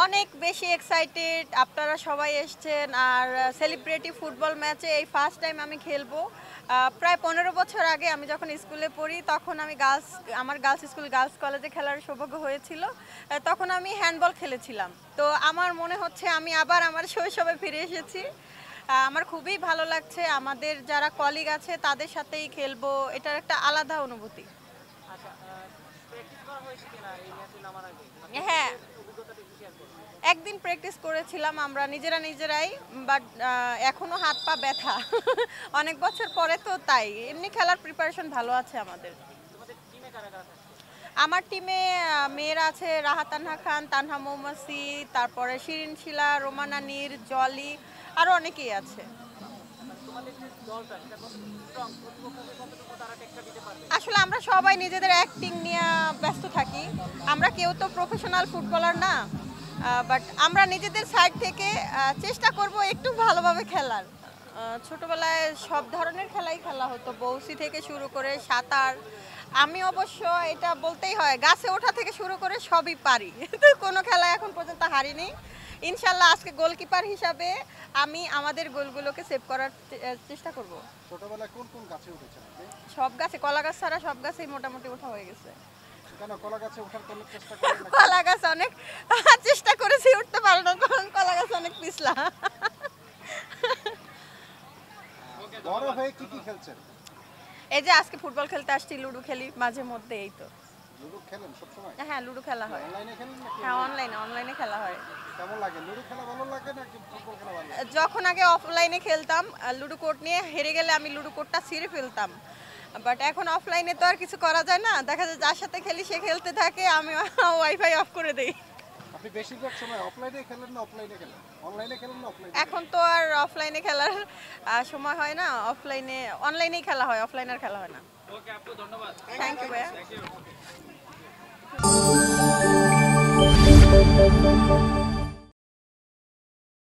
অনেক বেশি এক্সাইটেড, আপনারা সবাই এসেছেন। আর সেলিব্রিটি ফুটবল ম্যাচে এই ফার্স্ট টাইম আমি খেলবো। প্রায় 15 বছর আগে আমি যখন স্কুলে পড়ি তখন আমি আমার গার্লস স্কুল গার্লস কলেজে খেলার সৌভাগ্য হয়েছিল। তখন আমি হ্যান্ডবল খেলেছিলাম। তো আমার মনে হচ্ছে আমি আবার আমার শৈশবে ফিরে এসেছি। আমার খুবই ভালো লাগছে, আমাদের যারা কলিগ আছে তাদের সাথেই খেলবো, এটার একটা আলাদা অনুভূতি। হ্যাঁ, একদিন প্র্যাকটিস করেছিলাম আমরা নিজেরাই, বাট এখনো হাত পা ব্যথা। অনেক বছর পরে তো, তাই এমনি খেলার প্রিপারেশন ভালো আছে আমাদের। আমার টিমে মেয়েরা আছে রাহাত তানহা খান, তানহা মৌমাসি, তারপরে শিরিন শিলা, রোমানা নীর, জলি, আরও অনেকেই আছে। আসলে আমরা সবাই নিজেদের অ্যাক্টিং নিয়ে ব্যস্ত থাকি। আমরা কেউ তো প্রফেশনাল ফুটবলার না, বাট আমরা নিজেদের সাইড থেকে চেষ্টা করব একটু ভালোভাবে খেলার। ছোটবেলায় সব ধরনের খেলাই খেলা হতো, বৌসি থেকে শুরু করে সাঁতার। আমি অবশ্য এটা বলতেই হয়, গাছে ওঠা থেকে শুরু করে সবই পারি। কোনো খেলা এখন পর্যন্ত হারিনি। ইনশাল্লাহ আজকে গোলকিপার হিসাবে আমি আমাদের গোলগুলোকে সেভ করার চেষ্টা করব। ছোটবেলায় কোন কোন গাছে উঠেছেন আপনি? সব গাছে, কলা গাছ ছাড়া সব গাছেই মোটামুটি ওঠা হয়ে গেছে। কেন কলা গাছে ওঠার কোনো চেষ্টা করেন না? কলা গাছ অনেক চেষ্টা করেছি, উঠতে পারো না, কারণ কলা গাছ অনেক পিছলা। বড় হয়ে কি কি খেলছেন? এই যে আজকে ফুটবল খেলতে আসছি, লুডো খেলি মাঝে মধ্যে, এই তো। লুডো খেলেন সব সময়? হ্যাঁ, লুডো খেলা হয়। অনলাইনে খেলেন নাকি? হ্যাঁ, অনলাইনে খেলা হয়। কেমন লাগে লুডো খেলা? ভালো লাগে নাকি ফুটবল খেলা ভালো লাগে? যখন আগে অফলাইনে খেলতাম, লুডো কোড নিয়ে হেরে গেলে আমি লুডো কোডটা ছিঁড়ে ফেলতাম। বাট এখন অফলাইনে তো আর কিছু করা যায় না, দেখা যায় যার সাথে খেলি সে খেলতে থাকে, আমি ওয়াইফাই অফ করে দেই। আপনি বেশিরভাগ সময় অফলাইনে খেলেন না অফলাইনে খেলেন? অনলাইনে খেলেন না অফলাইনে? এখন তো আর অফলাইনে খেলার সময় হয় না, অনলাইনেই খেলা হয়, অফলাইনে আর খেলা হয় না। ওকে আপু, ধন্যবাদ। থ্যাংক ইউ ভাইয়া।